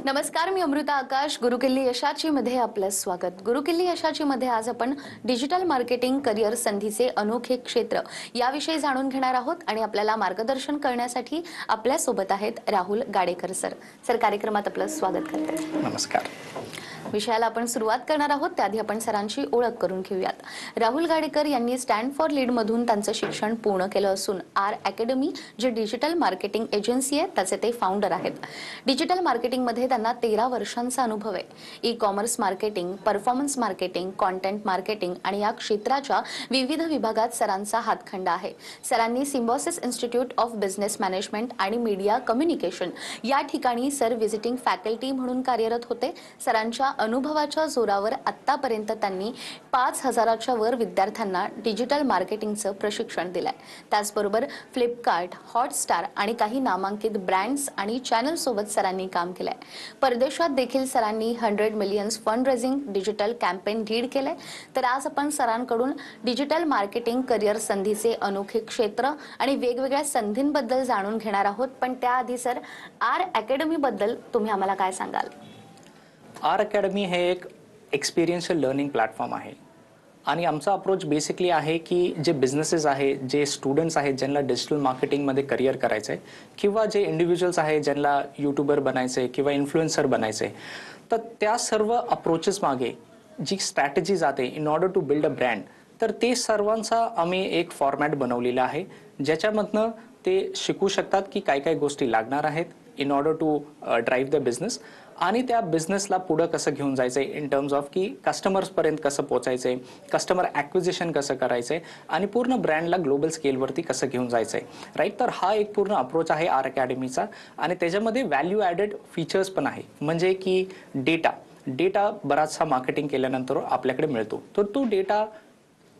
नमस्कार, मी अमृता आकाश. गुरुकिल्ली यशाची मध्ये आपलं स्वागत. गुरुकिल्ली यशाची मध्ये आज आपण डिजिटल मार्केटिंग करिअर संधीचे अनोखे क्षेत्र याविषयी जाणून घेणार आहोत आणि आपल्याला मार्गदर्शन करण्यासाठी आपल्या सोबत आहेत राहुल गाडेकर सर. सर, कार्यक्रमात आपलं स्वागत करते. नमस्कार. विषयाला आपण सुरुवात करणार आहोत त्याआधी आपण सरांची ओळख करून घेऊयात. राहुल गाडेकर यांनी स्टँड फॉर लीड मधून त्यांचं शिक्षण पूर्ण केलं असून आर अकॅडमी जे डिजिटल मार्केटिंग एजन्सी आहे त्याचे ते फाउंडर आहेत. डिजिटल मार्केटिंग मध्ये त्यांना 13 वर्षांचा अनुभव आहे. E commerce marketing, performance marketing, content marketing आणि या क्षेत्राच्या विविध विभागात सरांचा हातखंडा आहे. सरांनी Symbiosis institute of business management आणि मीडिया कम्युनिकेशन या ठिकाणी सर व्हिजिटिंग फॅकल्टी म्हणून कार्यरत होते. सरांच्या अनुभवाच्या जोरावर आतापर्यंत त्यांनी 5000च्या वर विद्यार्थ्यांना डिजिटल मार्केटिंगचं प्रशिक्षण दिलंय. त्याचबरोबर फ्लिपकार्ट, हॉटस्टार आणि काही नामांकित ब्रँड्स आणि चॅनल सोबत सरांनी काम केलंय. परदेशात देखील सरांनी 100 millions fund raising digital campaign lead केलंय. तर आज आपण सरांकडून डिजिटल मार्केटिंग करिअर संधीचे अनोखे क्षेत्र आणि वेगवेगळ्या संधींबद्दल जाणून घेणार आहोत. पण त्याआधी सर, आर अकॅडमी बद्दल तुम्ही आम्हाला काय सांगाल? आर अकॅडमी हे एक एक्सपिरियन्शियल लर्निंग प्लॅटफॉर्म आहे आणि आमचा अप्रोच बेसिकली आहे की जे बिझनेसेस आहे, जे स्टुडंट्स आहेत ज्यांना डिजिटल मार्केटिंगमध्ये करिअर करायचं आहे किंवा जे इंडिव्हिज्युअल्स आहे ज्यांना यूट्यूबर बनायचं आहे किंवा इन्फ्लुएन्सर बनायचं आहे, तर त्या सर्व अप्रोचेस मागे जी स्ट्रॅटेजी जाते in order to build a brand, तर ते सर्वांचा आम्ही एक फॉर्मॅट बनवलेला आहे ज्याच्यामधनं ते शिकू शकतात की काय काय गोष्टी लागणार आहेत in order to drive the business आणि त्या बिझनेसला पुढं कसं घेऊन जायचं आहे इन टर्म्स ऑफ की कस्टमर्सपर्यंत कसं पोचायचं आहे, कस्टमर ॲक्विजिशन कसं करायचं आहे आणि पूर्ण ब्रँडला ग्लोबल स्केलवरती कसं घेऊन जायचं आहे, राईट. तर हा एक पूर्ण अप्रोच आहे आर अकॅडमीचा आणि त्याच्यामध्ये व्हॅल्यू ॲडेड फीचर्स पण आहे. म्हणजे की डेटा बराचसा मार्केटिंग केल्यानंतर आपल्याकडे मिळतो, तर तो डेटा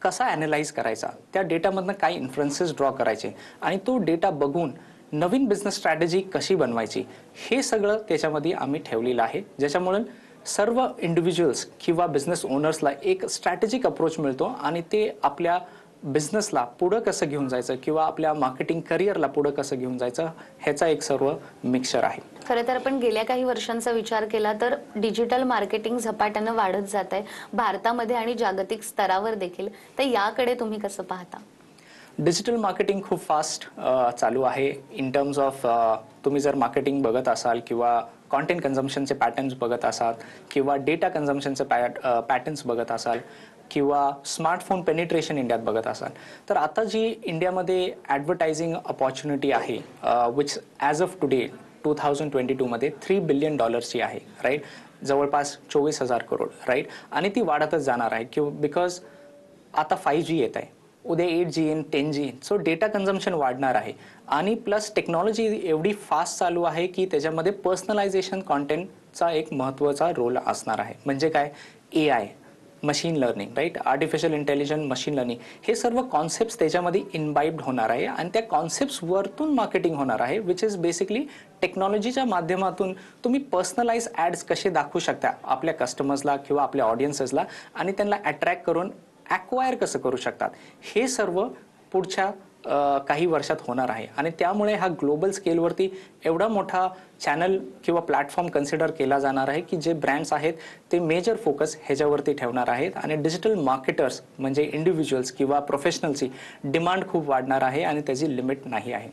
कसा ॲनालाइज करायचा, त्या डेटामधनं काय इन्फ्लुएन्सेस ड्रॉ करायचे आणि तो डेटा बघून नवीन बिझनेस स्ट्रॅटेजी कशी बनवायची, हे सगळं त्याच्यामध्ये आम्ही ठेवलेलं आहे. ज्याच्यामुळे सर्व इंडिव्हिज्युअल्स किंवा बिझनेस ओनर्सला एक स्ट्रॅटेजिक अप्रोच मिळतो आणि ते आपल्या बिझनेसला पुढं कसं घेऊन जायचं किंवा आपल्या मार्केटिंग करिअरला पुढं कसं घेऊन जायचं ह्याचा एक सर्व मिक्सचर आहे. खरं तर आपण गेल्या काही वर्षांचा विचार केला तर डिजिटल मार्केटिंग झपाट्यानं वाढत जात आहे भारतामध्ये आणि जागतिक स्तरावर देखील. तर याकडे तुम्ही कसं पाहता? डिजिटल मार्केटिंग खूप फास्ट चालू आहे इन टर्म्स ऑफ तुम्ही जर मार्केटिंग बघत असाल किंवा कॉन्टेंट कन्झम्पशनचे पॅटर्न्स बघत असाल किंवा डेटा कन्झम्पशनचे पॅटर्न्स बघत असाल किंवा स्मार्टफोन पेनिट्रेशन इंडियात बघत असाल, तर आता जी इंडियामध्ये ॲडव्हर्टायझिंग अपॉर्च्युनिटी आहे विच ॲज ऑफ टुडे 2022 मध्ये $3 बिलियन आहे, राईट. जवळपास 24,000 करोड, राईट. आणि ती वाढतच जाणार आहे किंवा बिकॉज आता 5G येत आहे, उद्या 8G येईन, 10G येईन. सो डेटा कन्झम्पशन वाढणार आहे आणि प्लस टेक्नॉलॉजी एवढी फास्ट चालू आहे की त्याच्यामध्ये पर्सनलायझेशन कॉन्टेंटचा एक महत्त्वाचा रोल असणार आहे. म्हणजे काय, AI, machine learning, right, artificial intelligence, machine learning, हे सर्व कॉन्सेप्ट्स त्याच्यामध्ये इनबाइब्ड होणार आहे आणि त्या कॉन्सेप्ट्सवरतून मार्केटिंग होणार आहे. विच इज बेसिकली टेक्नॉलॉजीच्या माध्यमातून तुम्ही पर्सनलाइज ॲड्स कसे दाखवू शकता आपल्या कस्टमर्सला किंवा आपल्या ऑडियन्सेसला आणि त्यांना अट्रॅक्ट करून ॲक्वायर कसं करू शकतात, हे सर्व पुढच्या काही वर्षात होणार आहे. आणि त्यामुळे हा ग्लोबल स्केलवरती एवढा मोठा चॅनल किंवा प्लॅटफॉर्म कन्सिडर केला जाणार आहे की जे ब्रँड्स आहेत ते मेजर फोकस ह्याच्यावरती ठेवणार आहेत आणि डिजिटल मार्केटर्स म्हणजे इंडिव्हिज्युअल्स किंवा प्रोफेशनल्सची डिमांड खूप वाढणार आहे आणि त्याची लिमिट नाही आहे.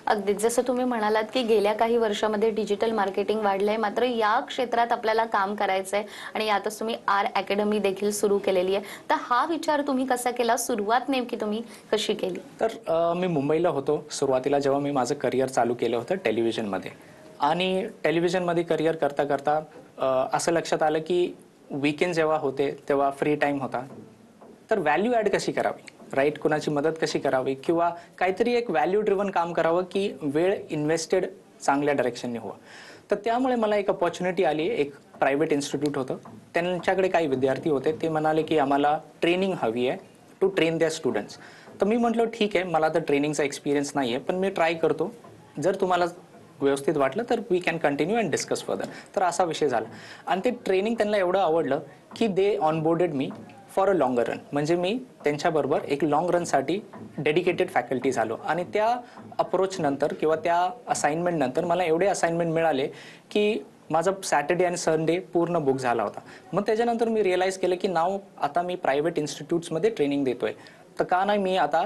अगदी जसं तुम्ही म्हणालात की गेल्या काही वर्षामध्ये डिजिटल मार्केटिंग वाढलंय, मात्र या क्षेत्रात आपल्याला काम करायचंय आणि यातच तुम्ही आर अकॅडमी देखील सुरू केलेली आहे. तर हा विचार तुम्ही कसा केला? सुरुवात नेमकी तुम्ही कशी केली? तर मी मुंबईला होतो सुरुवातीला जेव्हा मी माझं करिअर चालू केलं होतं टेलिव्हिजनमध्ये. आणि टेलिव्हिजनमध्ये करिअर करता करता असं लक्षात आलं की वीकेंड जेव्हा होते तेव्हा फ्री टाईम होता, तर व्हॅल्यू ॲड कशी करावी, राईट, कुणाची मदत कशी करावी किंवा काहीतरी एक व्हॅल्यू ड्रिव्हन काम करावं की वेळ इन्व्हेस्टेड चांगल्या डायरेक्शनने व्हावं. तर त्यामुळे मला एक अपॉर्च्युनिटी आली. एक प्रायव्हेट इन्स्टिट्यूट होतं, त्यांच्याकडे काही विद्यार्थी होते, ते म्हणाले की आम्हाला ट्रेनिंग हवी आहे टू ट्रेन देअर स्टुडंट्स. तर मी म्हटलं ठीक आहे, मला तर ट्रेनिंगचा एक्सपिरियन्स नाही आहे पण मी ट्राय करतो, जर तुम्हाला व्यवस्थित वाटलं तर we can continue and discuss further. तर असा विषय झाला आणि ते ट्रेनिंग त्यांना एवढं आवडलं की they onboarded me for a longer run. म्हणजे मी त्यांच्याबरोबर एक लॉंग रनसाठी डेडिकेटेड फॅकल्टी झालो आणि त्या अप्रोच नंतर किंवा त्या असाइनमेंट नंतर मला एवढे असाइनमेंट मिळाले की माझा सॅटर्डे आणि संडे पूर्ण बुक झाला होता. मग त्याच्यानंतर मी रिअलाईज केलं की आता मी प्रायव्हेट इन्स्टिट्यूट्समध्ये ट्रेनिंग देतोय, तर का नाही मी आता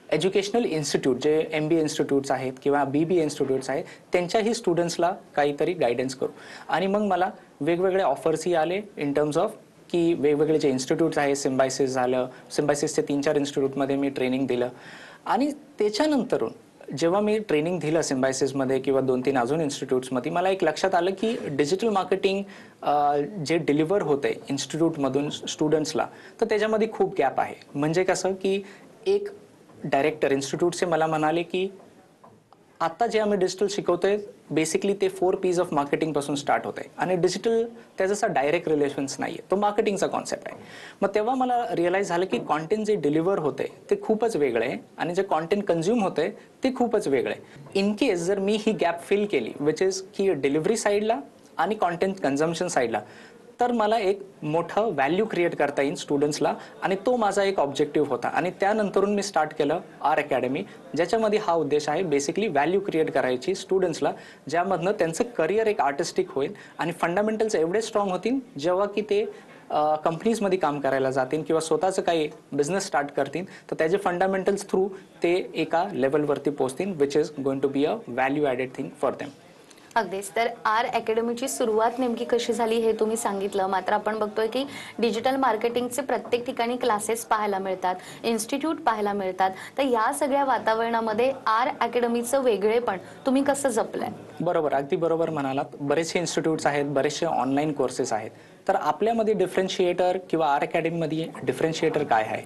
एज्युकेशनल इन्स्टिट्यूट जे MBA इन्स्टिट्यूट्स आहेत किंवा BBA इन्स्टिट्यूट्स आहेत त्यांच्याही स्टुडंट्सला काहीतरी गायडन्स करू. आणि मग मला वेगवेगळे ऑफर्सही आले इन टर्म्स ऑफ की वेगवेगळे जे इन्स्टिट्यूट्स आहेत, सिम्बायसिस झालं, सिम्बायसिसचे 3-4 इन्स्टिट्यूटमध्ये मी ट्रेनिंग दिलं. आणि त्याच्यानंतरून जेव्हा मी ट्रेनिंग दिलं सिम्बायसिसमध्ये किंवा 2-3 अजून इन्स्टिट्यूट्समध्ये, मला एक लक्षात आलं की डिजिटल मार्केटिंग जे डिलिव्हर होते इन्स्टिट्यूटमधून स्टुडंट्सला, तर त्याच्यामध्ये खूप गॅप आहे. म्हणजे कसं की एक डायरेक्टर इन्स्टिट्यूटचे मला म्हणाले की आता जे आम्ही डिजिटल शिकवतोय बेसिकली ते 4 P's ऑफ मार्केटिंगपासून स्टार्ट होते आणि डिजिटल त्याचा डायरेक्ट रिलेशन्स नाही आहे, तो मार्केटिंगचा कॉन्सेप्ट आहे. मग तेव्हा मला रिअलाईज झालं की कॉन्टेंट जे डिलिव्हर होते ते खूपच वेगळे आहे आणि जे कॉन्टेंट कन्झ्युम होते ते खूपच वेगळे आहे. इन केस जर मी ही गॅप फिल केली विच इज की डिलिव्हरी साईडला आणि कॉन्टेंट कन्झम्पशन साईडला, तर मला एक मोठं व्हॅल्यू क्रिएट करता येईल स्टुडंट्सला आणि तो माझा एक ऑब्जेक्टिव्ह होता. आणि त्यानंतरून मी स्टार्ट केलं आर अकॅडमी, ज्याच्यामध्ये हा उद्देश आहे बेसिकली व्हॅल्यू क्रिएट करायची स्टुडंट्सला, ज्यामधनं त्यांचं करिअर एक आर्टिस्टिक होईल आणि फंडामेंटल्स एवढे स्ट्रॉंग होतील जेव्हा की ते कंपनीजमध्ये काम करायला जातील किंवा स्वतःचं काही बिझनेस स्टार्ट करतील तर त्याचे फंडामेंटल्स थ्रू ते एका लेवलवरती पोहोचतील which is going to be a value added thing for them. अगदीच. तर आर अकॅडमीची सुरुवात नेमकी कशी झाली हे तुम्ही सांगितलं. मात्र आपण बघतोय की डिजिटल मार्केटिंगचे प्रत्येक ठिकाणी क्लासेस पाहायला मिळतात, इन्स्टिट्यूट पाहायला मिळतात. तर या सगळ्या वातावरणामध्ये आर अकॅडमीचं वेगळेपण तुम्ही कसं जपलंय? बरोबर, अगदी बरोबर म्हणालात. बरेचसे इन्स्टिट्यूट्स आहेत, बरेचसे ऑनलाईन कोर्सेस आहेत. तर आपल्यामध्ये डिफरन्शिएटर किंवा आर अकॅडमीमध्ये डिफरन्शिएटर काय आहे?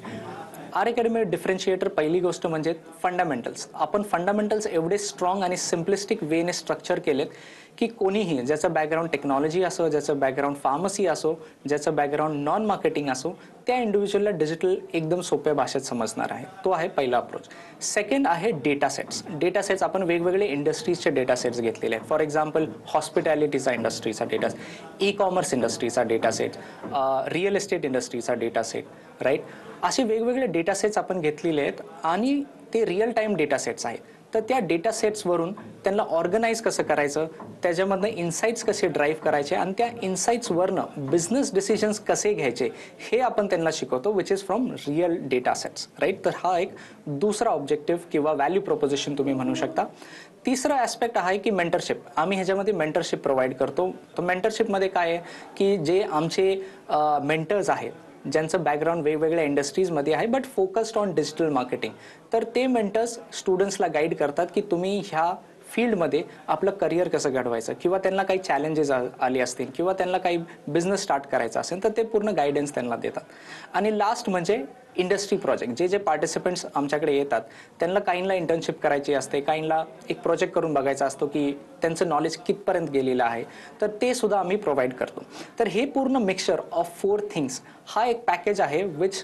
आर अकॅडमी डिफरन्शिएटर पहिली गोष्ट म्हणजे फंडामेंटल्स. आपण फंडामेंटल्स एवढे स्ट्रॉंग आणि सिम्प्लिस्टिक वेने स्ट्रक्चर केलेत की कोणीही ज्याचं बॅकग्राऊंड टेक्नॉलॉजी असो, ज्याचं बॅकग्राऊंड फार्मसी असो, ज्याचं बॅकग्राऊंड नॉन मार्केटिंग असो, त्या इंडिव्हिज्युअलला डिजिटल एकदम सोप्या भाषेत समजणार आहे. तो आहे पहिला अप्रोच. सेकंड आहे डेटा सेट्स. डेटा सेट्स आपण वेगवेगळे इंडस्ट्रीजचे डेटा सेट्स घेतलेले आहेत. फॉर एक्झाम्पल हॉस्पिटॅलिटीचा इंडस्ट्रीचा डेटा, ई-कॉमर्स इंडस्ट्रीचा डेटा सेट, रिअल एस्टेट इंडस्ट्रीचा डेटा सेट, राईट. असे वेगवेगळे डेटा सेट्स आपण घेतलेले आहेत आणि ते रिअल टाईम डेटा सेट्स आहेत. तर त्या डेटा सेट्सवरून त्यांना ऑर्गनाईज कसं करायचं, त्याच्यामधनं इन्साइट्स कसे ड्राईव्ह करायचे आणि त्या इन्साइट्सवरनं बिझनेस डिसिजन्स कसे घ्यायचे हे आपण त्यांना शिकवतो which is from real data sets, right. तर हा एक दुसरा ऑब्जेक्टिव्ह किंवा व्हॅल्यू प्रोपोजिशन तुम्ही म्हणू शकता. तिसरा ॲस्पेक्ट आहे की मेंटरशिप. आम्ही ह्याच्यामध्ये मेंटरशिप प्रोव्हाइड करतो. तर मेंटरशिपमध्ये काय आहे की जे आमचे मेंटर्स आहेत ज्यांचं बॅकग्राऊंड वेगवेगळ्या इंडस्ट्रीजमध्ये आहे but focused on digital marketing, तर ते मेंटर्स स्टुडंट्सला गाईड करतात की तुम्ही ह्या फील्डमध्ये आपलं करिअर कसं घडवायचं किंवा त्यांना काही चॅलेंजेस आले असतील किंवा त्यांना काही बिझनेस स्टार्ट करायचा असेल तर ते पूर्ण गायडन्स त्यांना देतात. आणि लास्ट म्हणजे इंडस्ट्री प्रोजेक्ट. जे पार्टिसिपंट्स आमच्याकडे येतात त्यांना काहींना इंटर्नशिप करायची असते, काहींना एक प्रोजेक्ट करून बघायचा असतो की त्यांचं नॉलेज कितपर्यंत गेलेलं आहे, तर ते सुद्धा आम्ही प्रोव्हाइड करतो. तर हे पूर्ण मिक्सचर ऑफ 4 थिंग्स हा एक पॅकेज आहे which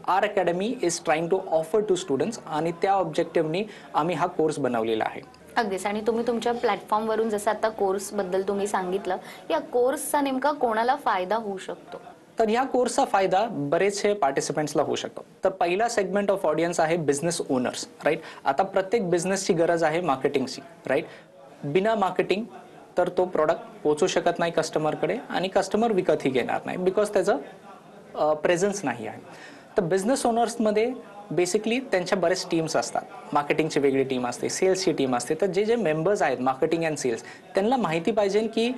R academy is trying to offer to students आणि त्या ऑब्जेक्टिव्हनी आम्ही हा कोर्स बनवलेला आहे. अगदीच. आणि तुम्ही तुमच्या प्लॅटफॉर्मवरून जसं आता कोर्सबद्दल तुम्ही सांगितलं, या कोर्सचा नेमका कोणाला फायदा होऊ शकतो? तर ह्या कोर्सचा फायदा बरेचसे पार्टिसिपंट्सला होऊ शकतो. तर पहिला सेगमेंट ऑफ ऑडियन्स आहे बिझनेस ओनर्स, राईट. आता प्रत्येक बिझनेसची गरज आहे मार्केटिंगची, राईट. बिना मार्केटिंग तर तो प्रोडक्ट पोहोचू शकत नाही कस्टमरकडे आणि कस्टमर विकतही घेणार नाही बिकॉज त्याचं प्रेझन्स नाही आहे. तर बिझनेस ओनर्समध्ये बेसिकली त्यांच्या बरेच टीम्स असतात. मार्केटिंगची वेगळी टीम असते, सेल्सची टीम असते. तर जे मेंबर्स आहेत मार्केटिंग अँड सेल्स त्यांना माहिती पाहिजे की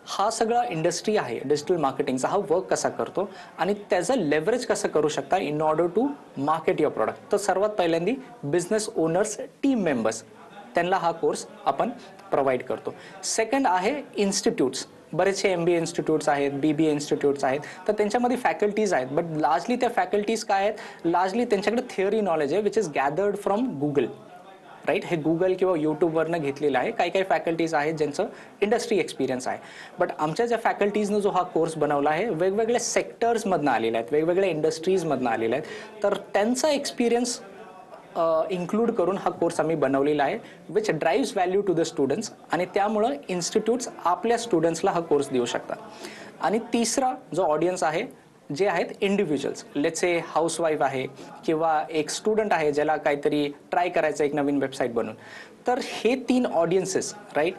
हा सगळा इंडस्ट्री आहे डिजिटल मार्केटिंगचा, हा वर्क कसा करतो आणि त्याचं लेव्हरेज कसं करू शकता in order to market your product. तर सर्वात पहिल्यांदी बिझनेस ओनर्स टीम मेंबर्स त्यांना हा कोर्स आपण प्रोव्हाइड करतो. सेकंड आहे इन्स्टिट्यूट्स. बरेचसे MBA इन्स्टिट्यूट्स आहेत, BBA इन्स्टिट्यूट्स आहेत. तर त्यांच्यामध्ये फॅकल्टीज आहेत बट लार्जली त्या फॅकल्टीज काय आहेत, लार्जली त्यांच्याकडे थिअरी नॉलेज आहे which is gathered from Google, right. हे गुगल किंवा यूट्यूबवरनं घेतलेलं आहे. काही फॅकल्टीज आहेत ज्यांचं इंडस्ट्री एक्सपिरियन्स आहे. बट आमच्या ज्या फॅकल्टीजनं जो हा कोर्स बनवला आहे वेगवेगळ्या सेक्टर्समधनं आलेल्या आहेत, वेगवेगळ्या इंडस्ट्रीजमधनं आलेल्या आहेत. तर त्यांचा एक्सपिरियन्स इन्क्लूड करून हा कोर्स आम्ही बनवलेला आहे which drives value to the students आणि त्यामुळं इन्स्टिट्यूट्स आपल्या स्टुडंट्सला हा कोर्स देऊ शकतात. आणि तिसरा जो ऑडियन्स आहे जे आहेत इंडिव्हिज्युअल्स, लेट्स से हाऊसवाईफ आहे किंवा एक स्टुडंट आहे ज्याला काहीतरी ट्राय करायचं एक नवीन वेबसाईट बनवून. तर हे 3 ऑडियन्सेस, राईट,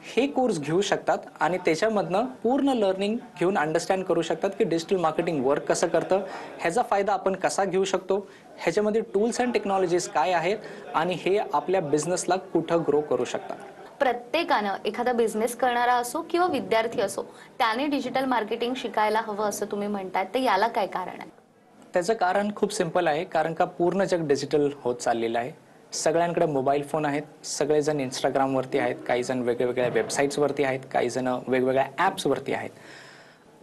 हे कोर्स घेऊ शकतात आणि त्याच्यामधनं पूर्ण लर्निंग घेऊन अंडरस्टँड करू शकतात की डिजिटल मार्केटिंग वर्क कसं करतं, ह्याचा फायदा आपण कसा घेऊ शकतो, ह्याच्यामध्ये टूल्स अँड टेक्नॉलॉजीज काय आहेत आणि हे आपल्या बिझनेसला कुठं ग्रो करू शकतात. प्रत्येकानं एखादा बिझनेस करणारा असो किंवा विद्यार्थी असो त्याने डिजिटल मार्केटिंग शिकायला हवं असं तुम्ही म्हणताय, तर याला काय कारण आहे? त्याचं कारण खूप सिंपल आहे, कारण का पूर्ण जग डिजिटल होत चाललेलं आहे. सगळ्यांकडे मोबाईल फोन आहेत, सगळेजण इंस्टाग्रामवरती आहेत, काही जण वेगवेगळ्या वेबसाईट्सवरती आहेत, काही जण वेगवेगळ्या ॲप्सवरती आहेत.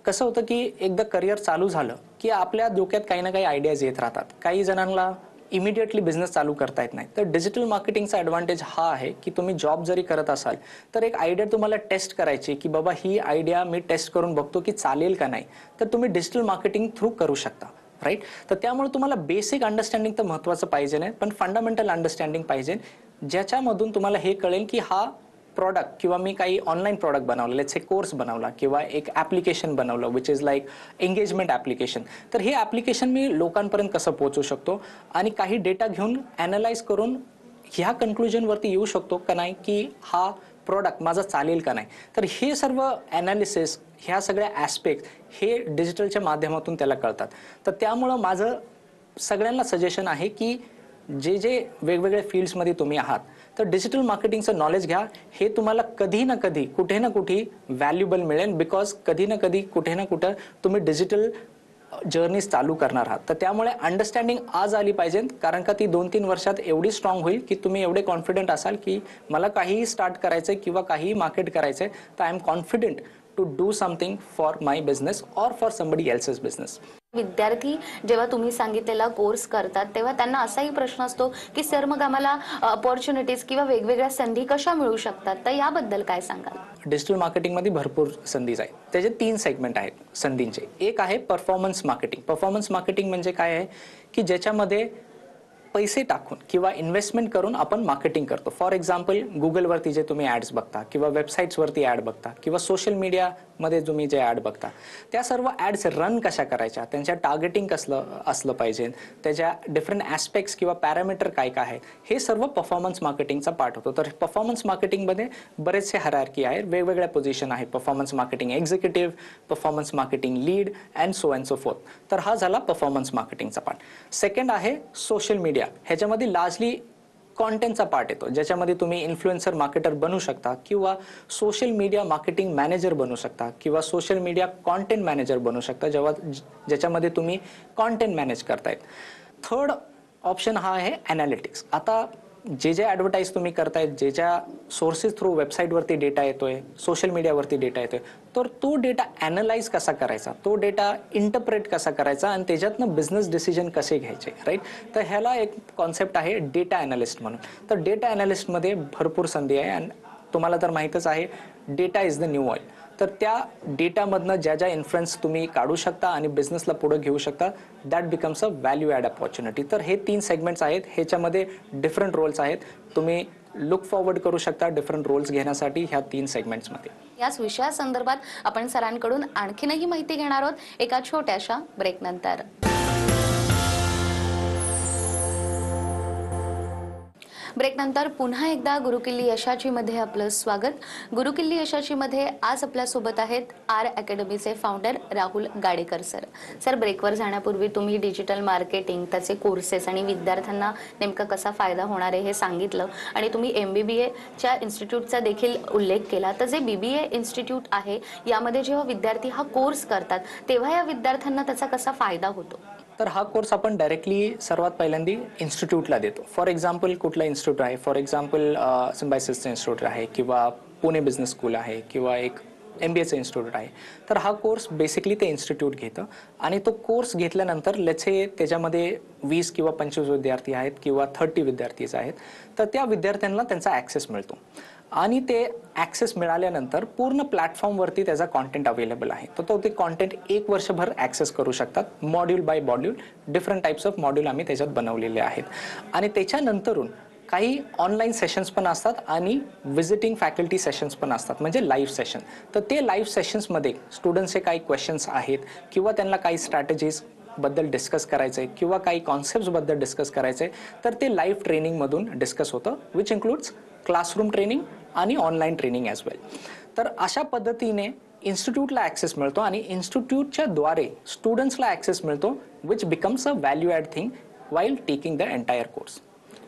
कसं होतं की एकदा करिअर चालू झालं की आपल्या डोक्यात काही ना काही आयडियाज येत राहतात. काही जणांना इमिडिएटली बिझनेस चालू करता येत नाही. तर डिजिटल मार्केटिंगचा ॲडव्हान्टेज हा आहे की तुम्ही जॉब जरी करत असाल तर एक आयडिया तुम्हाला टेस्ट करायची की बाबा ही आयडिया मी टेस्ट करून बघतो की चालेल का नाही, तर तुम्ही डिजिटल मार्केटिंग थ्रू करू शकता. राईट. तर त्यामुळे तुम्हाला बेसिक अंडरस्टँडिंग तर महत्त्वाचं पाहिजे नाही, पण फंडामेंटल अंडरस्टँडिंग पाहिजे, ज्याच्यामधून तुम्हाला हे कळेल की हा प्रॉडक्ट किंवा मी काही ऑनलाईन प्रॉडक्ट बनवलं, लेट्स से कोर्स बनवला किंवा एक ॲप्लिकेशन बनवलं which is like engagement application, तर हे ॲप्लिकेशन मी लोकांपर्यंत कसं पोहोचू शकतो आणि काही डेटा घेऊन ॲनालाइज करून ह्या कन्क्लुजनवरती येऊ शकतो का नाही की हा प्रॉडक्ट माझा चालेल का नाही. तर हे सर्व ॲनालिसिस, ह्या सगळ्या ॲस्पेक्ट हे डिजिटलच्या माध्यमातून त्याला कळतात. तर त्यामुळं माझं सगळ्यांना सजेशन आहे की जे वेगवेगळ्या फील्ड्समध्ये तुम्ही आहात तर डिजिटल मार्केटिंगचं नॉलेज घ्या. हे तुम्हाला कधी ना कधी कुठे ना कुठे व्हॅल्युबल मिळेल, बिकॉज कधी ना कधी कुठे ना कुठं तुम्ही डिजिटल जर्नीज चालू करणार आहात. तर त्यामुळे अंडरस्टँडिंग आज आली पाहिजे, कारण का ती 2-3 वर्षात एवढी स्ट्रॉंग होईल की तुम्ही एवढे कॉन्फिडंट असाल की मला काहीही स्टार्ट करायचं आहे किंवा काहीही मार्केट करायचं आहे तर I am confident to do something for my business or for somebody else's business. विद्यार्थी जेव्हा तुम्ही सांगितलेला कोर्स करतात तेव्हा त्यांना असाही प्रश्न असतो की सर मग आम्हाला अपॉर्च्युनिटीज किंवा वेगवेगळ्या संधी कशा मिळू शकतात, तर याबद्दल काय सांगाल? डिजिटल मार्केटिंगमध्ये भरपूर संधीज आहेत. त्याचे 3 सेगमेंट आहेत संधींचे. एक आहे परफॉर्मन्स मार्केटिंग. परफॉर्मन्स मार्केटिंग म्हणजे काय आहे की ज्याच्यामध्ये पैसे टाकून किंवा इन्व्हेस्टमेंट करून आपण मार्केटिंग करतो. फॉर एक्झाम्पल गुगलवरती जे तुम्ही ॲड्स बघता किंवा वेबसाईट्सवरती ॲड बघता किंवा सोशल मीडियामध्ये तुम्ही जे ॲड बघता, त्या सर्व ॲड्स रन कशा करायच्या, त्यांच्या टार्गेटिंग कसलं असलं पाहिजे, त्याच्या डिफरंट ॲस्पेक्ट्स किंवा पॅरामीटर काय काय आहे, हे सर्व परफॉर्मन्स मार्केटिंगचा पार्ट होतो. तर परफॉर्मन्स मार्केटिंगमध्ये बरेचसे हायरार्की आहेत, वेगवेगळ्या पोझिशन आहे. Performance marketing executive, performance marketing lead and so and so fourth. तर हा झाला परफॉर्मन्स मार्केटिंगचा पार्ट. सेकंड आहे सोशल मीडिया. ह्याच्यामध्ये लार्जली कॉन्टेंटचा पार्ट येतो, ज्याच्यामध्ये तुम्ही इन्फ्लुएन्सर मार्केटर बनू शकता किंवा सोशल मीडिया मार्केटिंग मॅनेजर बनू शकता किंवा सोशल मीडिया कॉन्टेंट मॅनेजर बनू शकता, ज्याच्यामध्ये तुम्ही कॉन्टेंट मॅनेज करतायत. थर्ड ऑप्शन हा आहे ॲनालिटिक्स. आता जे ॲडव्हर्टाईज तुम्ही करतायत, ज्या सोर्सेस थ्रू वेबसाईटवरती डेटा येतोय, सोशल मीडियावरती डेटा येतोय, तर तो डेटा ॲनालाइज कसा करायचा, तो डेटा इंटरप्रेट कसा करायचा आणि त्याच्यातनं बिझनेस डिसिजन कसे घ्यायचे. राईट. तर ह्याला एक कॉन्सेप्ट आहे डेटा ॲनालिस्ट म्हणून. तर डेटा ॲनालिस्टमध्ये भरपूर संधी आहे आणि तुम्हाला तर माहीतच आहे data is the new oil. तर त्या डेटामधनं ज्या इन्फ्लुएन्स तुम्ही काढू शकता आणि बिझनेसला पुढे घेऊ शकता, that becomes a value add opportunity. तर हे 3 सेगमेंट्स आहेत, ह्याच्यामध्ये डिफरंट रोल्स आहेत. तुम्ही लुक फॉरवर्ड करू शकता डिफरंट रोल्स घेण्यासाठी ह्या 3 सेगमेंट्समध्ये. याच विषयासंदर्भात आपण सरांकडून आणखीनही माहिती घेणार आहोत एका छोट्याशा ब्रेकनंतर. ब्रेकनंतर पुन्हा एकदा गुरुकिल्ली यशाची मध्ये आपलं स्वागत. गुरुकिल्ली यशाची मध्ये आज आपल्यासोबत आहेत आर अकॅडमीचे founder Rahul Gadekar sir. Sir, ब्रेकवर जाण्यापूर्वी तुम्ही डिजिटल मार्केटिंग, त्याचे कोर्सेस आणि विद्यार्थ्यांना नेमका कसा फायदा होणार आहे हे सांगितलं आणि तुम्ही MBBAच्या इन्स्टिट्यूटचा देखील उल्लेख केला. तर जे BBA इन्स्टिट्यूट आहे यामध्ये जेव्हा विद्यार्थी हा कोर्स करतात तेव्हा या विद्यार्थ्यांना त्याचा कसा फायदा होतो? तर हा कोर्स आपण डायरेक्टली सर्वात पहिल्यांदा इन्स्टिट्यूटला देतो. फॉर एक्झाम्पल कुठला इन्स्टिट्यूट आहे, फॉर एक्झाम्पल सिम्बायसिसचं इन्स्टिट्यूट आहे किंवा पुणे बिझनेस स्कूल आहे किंवा एक MBAचं इन्स्टिट्यूट आहे. तर हा कोर्स बेसिकली ते इन्स्टिट्यूट घेतं आणि तो कोर्स घेतल्यानंतर लेट्से त्याच्यामध्ये 20 किंवा 25 विद्यार्थी आहेत किंवा 30 विद्यार्थीच आहेत, तर त्या विद्यार्थ्यांना त्यांचा ॲक्सेस मिळतो आणि ते ॲक्सेस मिळाल्यानंतर पूर्ण प्लॅटफॉर्मवरती त्याचा कॉन्टेंट अवेलेबल आहे. तर तो ते कॉन्टेंट 1 वर्षभर ॲक्सेस करू शकतात. Module by module different types of module आम्ही त्याच्यात बनवलेले आहेत आणि त्याच्यानंतरून काही ऑनलाईन सेशन्स पण असतात आणि व्हिजिटिंग फॅकल्टी सेशन्स पण असतात, म्हणजे लाईव्ह सेशन. तर ते लाईव्ह सेशन्समध्ये स्टुडंट्सचे काही क्वेश्चन्स आहेत किंवा त्यांना काही स्ट्रॅटेजीज बद्दल डिस्कस करायचं आहे किंवा काही कॉन्सेप्ट्सबद्दल डिस्कस करायचं आहे, तर ते लाईव्ह ट्रेनिंगमधून डिस्कस होतं, विच इन्क्लूड्स क्लासरूम ट्रेनिंग आणि ऑनलाईन ट्रेनिंग ॲज वेल. तर अशा पद्धतीने इन्स्टिट्यूटला ॲक्सेस मिळतो आणि इन्स्टिट्यूटच्या द्वारे स्टुडंट्सला ॲक्सेस मिळतो, which becomes a value add thing while taking the entire course.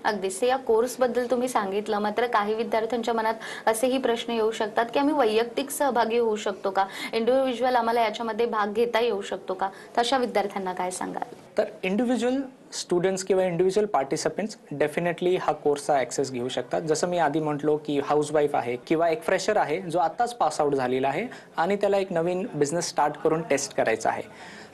अगदीच. या कोर्सबद्दल तुम्ही सांगितलं, मात्र काही विद्यार्थ्यांच्या मनात असेही प्रश्न येऊ शकतात की आम्ही वैयक्तिक सहभागी होऊ शकतो का, इंडिव्हिज्युअल आम्हाला याच्यामध्ये भाग घेता येऊ शकतो का, तशा विद्यार्थ्यांना काय सांगाल? तर इंडिव्हिज्युअल स्टुडंट्स किंवा इंडिव्हिज्युअल पार्टिसिपंट्स डेफिनेटली हा कोर्सचा ॲक्सेस घेऊ शकतात. जसं मी आधी म्हटलो की हाऊसवाईफ आहे किंवा एक फ्रेशर आहे जो आत्ताच पास आउट झालेला आहे आणि त्याला एक नवीन बिझनेस स्टार्ट करून टेस्ट करायचा आहे,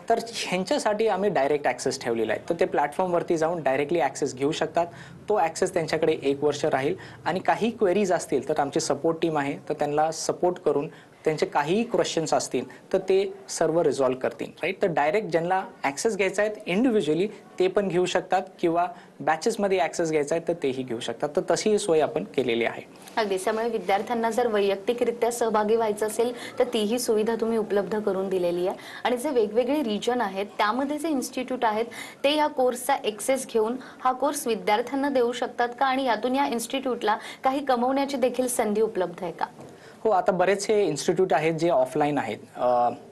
तर ह्यांच्यासाठी आम्ही डायरेक्ट ॲक्सेस ठेवलेला आहे. तर ते प्लॅटफॉर्मवरती जाऊन डायरेक्टली ॲक्सेस घेऊ शकतात. तो ॲक्सेस त्यांच्याकडे 1 वर्ष राहील आणि काही क्वेरीज असतील तर आमची सपोर्ट टीम आहे, तर त्यांना सपोर्ट करून त्यांचे काहीही क्वेश्चन्स असतील तर ते सर्व रिझॉल्व्ह करतील. राईट. तर डायरेक्ट ज्यांना ॲक्सेस घ्यायचा आहे इंडिव्हिज्युअली ते पण घेऊ शकतात किंवा बॅचेसमध्ये ॲक्सेस घ्यायचा आहे तर तेही घेऊ शकतात. तर तशी ही सोय आपण केलेली आहे. अगदी. त्यामुळे विद्यार्थ्यांना जर वैयक्तिकरित्या सहभागी व्हायचं असेल तर तीही सुविधा तुम्ही उपलब्ध करून दिलेली आहे. आणि जे वेगवेगळे रिजन आहेत त्यामध्ये जे इन्स्टिट्यूट आहेत ते या कोर्सचा ॲक्सेस घेऊन हा कोर्स विद्यार्थ्यांना देऊ शकतात का, आणि यातून या इन्स्टिट्यूटला काही कमवण्याची देखील संधी उपलब्ध आहे का? हो, आता बरेचसे इन्स्टिट्यूट आहेत जे ऑफलाईन आहेत,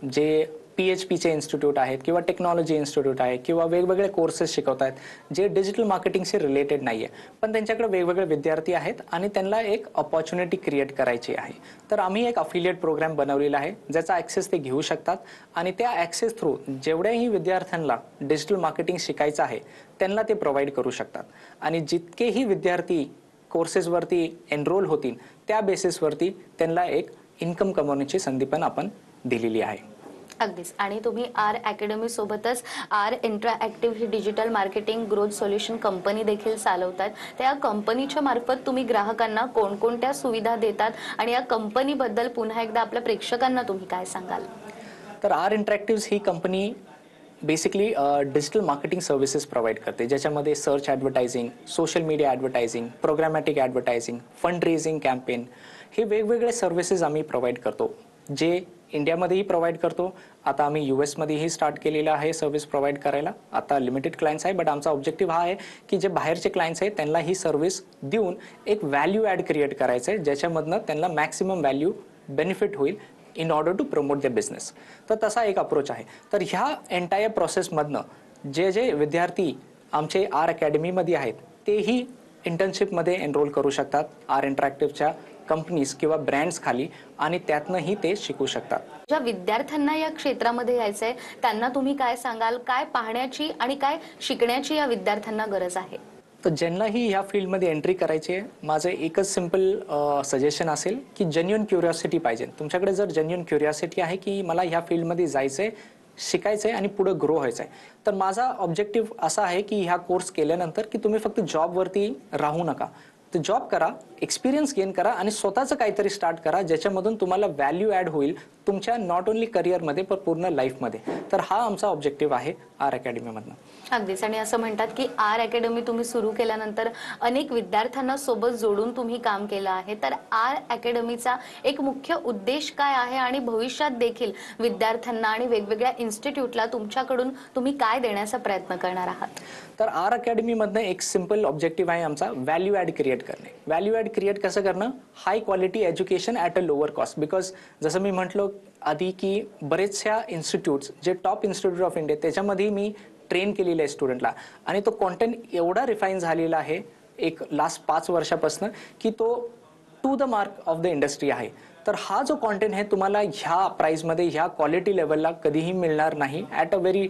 जे PHPचे इन्स्टिट्यूट आहेत किंवा टेक्नॉलॉजी इन्स्टिट्यूट आहे किंवा वेगवेगळे कोर्सेस शिकवत आहेत जे डिजिटल मार्केटिंगशी रिलेटेड नाही आहे, पण त्यांच्याकडे वेगवेगळे विद्यार्थी आहेत आणि त्यांना एक अपॉर्च्युनिटी क्रिएट करायची आहे. तर आम्ही एक अफिलिएट प्रोग्राम बनवलेला आहे ज्याचा ॲक्सेस ते घेऊ शकतात आणि त्या ॲक्सेस थ्रू जेवढ्याही विद्यार्थ्यांना डिजिटल मार्केटिंग शिकायचं आहे त्यांना ते प्रोव्हाइड करू शकतात. आणि जितकेही विद्यार्थी कोर्सेसवरती एनरोल होतील त्या बेसिसवरती त्यांना एक इन्कम कमवण्याची संधी पण आपण दिलेली आहे. अगदीच. आणि तुम्ही आर अकॅडमी सोबतच आर इंटरॅक्टिव्ह ही digital marketing growth solution company देखील चालवतात. त्या कंपनीच्या मार्फत तुम्ही ग्राहकांना कोणकोणत्या सुविधा देतात आणि या कंपनीबद्दल पुन्हा एकदा आपल्या प्रेक्षकांना तुम्ही काय सांगाल? तर आर इंटरॅक्टिव्ह ही company basically digital marketing services provide करते, ज्याच्यामध्ये search advertising, social media advertising, programmatic advertising, fund raising campaign, हे वेगवेगळे सर्व्हिसेस आम्ही प्रोव्हाइड करतो, जे इंडियामध्येही प्रोव्हाइड करतो. आता आम्ही US मध्येही स्टार्ट केलेलं आहे सर्व्हिस प्रोव्हाइड करायला. आता लिमिटेड क्लायंट्स आहे, बट आमचा ऑब्जेक्टिव्ह हा आहे की जे बाहेरचे क्लायंट्स आहेत त्यांना ही सर्व्हिस देऊन एक व्हॅल्यू ॲड क्रिएट करायचं आहे, ज्याच्यामधनं त्यांना मॅक्सिमम व्हॅल्यू बेनिफिट होईल in order to promote the business. तर तसा एक अप्रोच आहे. तर ह्या एंटायर प्रोसेसमधनं जे जे विद्यार्थी आमचे आर अकॅडमीमध्ये आहेत तेही इंटर्नशिपमध्ये एनरोल करू शकतात आर इंटरॅक्टिव्हच्या कंपनीज किंवा ब्रँड्स खाली, आणि त्यातनंही ते शिकू शकतात. ज्या विद्यार्थ्यांना या क्षेत्रामध्ये यायचंय त्यांना तुम्ही काय सांगाल? काय पाहण्याची आणि काय शिकण्याची या विद्यार्थ्यांना गरज आहे? तर ज्यांनाही ह्या फील्डमध्ये एंट्री करायची आहे, माझं एकच सिम्पल सजेशन असेल की जेन्युइन क्युरिओसिटी पाहिजे. तुमच्याकडे जर जेन्युइन क्युरिओसिटी आहे की मला ह्या फील्डमध्ये जायचं आहे, शिकायचं आहे आणि पुढे ग्रो व्हायचं आहे, तर माझा ऑब्जेक्टिव्ह असा आहे की ह्या कोर्स केल्यानंतर की तुम्ही फक्त जॉबवरती राहू नका, तर जॉब करा, एक्सपिरियन्स गेन करा आणि स्वतःचं काहीतरी स्टार्ट करा ज्याच्यामधून तुम्हाला व्हॅल्यू ॲड होईल तुमच्या नॉट ओन्ली करिअरमध्ये पण पूर्ण लाईफमध्ये. तर हा आमचा ऑब्जेक्टिव्ह आहे आर अकॅडमीमधनं. अगदीच. आणि असं म्हणतात की आर अकॅडमी तुम्ही सुरू केल्यानंतर अनेक विद्यार्थ्यांना सोबत जोडून तुम्ही काम केलं आहे. तर आर अकॅडमीचा एक मुख्य उद्देश काय आहे आणि भविष्यात देखील विद्यार्थ्यांना आणि वेगवेगळ्या इन्स्टिट्यूटला तुमच्याकडून तुम्ही काय देण्याचा प्रयत्न करणार आहात? तर आर अकॅडमीमधनं एक सिम्पल ऑब्जेक्टिव्ह आहे आमचा, व्हॅल्यू ॲड क्रिएट करणे. व्हॅल्यू ॲड क्रिएट कसं करणं? High quality education at a lower cost. Because जसं मी म्हटलं आधी की बरेचशा इन्स्टिट्यूट्स जे टॉप इन्स्टिट्यूट ऑफ इंडिया त्याच्यामध्ये मी ट्रेन केलेलं आहे स्टुडंटला, आणि तो कॉन्टेंट एवढा रिफाईन झालेला आहे एक लास्ट 5 वर्षापासून की तो to the mark of the industry आहे. तर हा जो कॉन्टेंट आहे तुम्हाला ह्या प्राईजमध्ये ह्या क्वालिटी लेवलला कधीही मिळणार नाही. At a very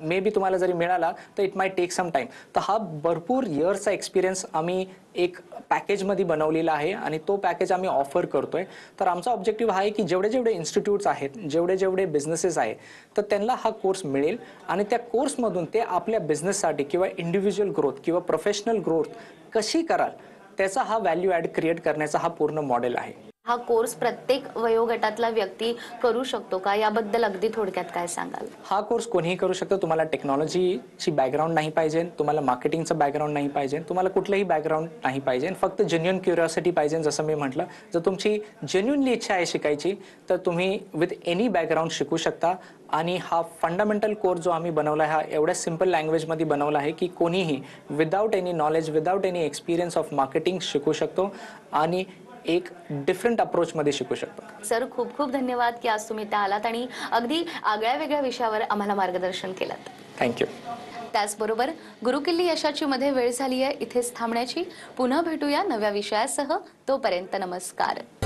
may be तुम्हाला जरी मिळाला तर it may take some time. तर हा भरपूर इयर्सचा एक्सपिरियन्स आम्ही एक पॅकेजमध्ये बनवलेला आहे आणि तो पॅकेज आम्ही ऑफर करतोय. तर आमचा ऑब्जेक्टिव्ह हा आहे की जेवढे जेवढे इन्स्टिट्यूट्स आहेत, जेवढे जेवढे बिझनेसेस आहेत, तर त्यांना हा कोर्स मिळेल आणि त्या कोर्समधून ते आपल्या बिझनेससाठी किंवा इंडिव्हिज्युअल ग्रोथ किंवा प्रोफेशनल ग्रोथ कशी कराल त्याचा हा व्हॅल्यू ॲड क्रिएट करण्याचा हा पूर्ण मॉडेल आहे. हा कोर्स प्रत्येक वयोगटातला व्यक्ती करू शकतो का? याबद्दल अगदी थोडक्यात काय सांगाल? हा कोर्स कोणीही करू शकतो. तुम्हाला टेक्नॉलॉजीची बॅकग्राऊंड नाही पाहिजे, तुम्हाला मार्केटिंगचं बॅकग्राऊंड नाही पाहिजे, तुम्हाला कुठलंही बॅकग्राऊंड नाही पाहिजे, फक्त जेन्युइन क्युरिओसिटी पाहिजे. जसं मी म्हटलं, जर तुमची जेन्युइनली इच्छा आहे शिकायची तर तुम्ही विथ एनी बॅकग्राऊंड शिकू शकता. आणि हा फंडामेंटल कोर्स जो आम्ही बनवला आहे हा एवढ्या सिम्पल लँग्वेजमध्ये बनवला आहे की कोणीही without any knowledge, without any experience of marketing शिकू शकतो आणि एक डिफरंट अप्रोचमध्ये शिकू शकतो. सर, खूप खूप धन्यवाद की आज तुम्ही त्या आलात आणि अगदी आगळ्या वेगळ्या विषयावर आम्हाला मार्गदर्शन केलं. थँक्यू. त्याचबरोबर गुरुकिल्ली यशाची मध्ये वेळ झाली आहे इथेच थांबण्याची. पुन्हा भेटूया नव्या विषयासह. तोपर्यंत नमस्कार.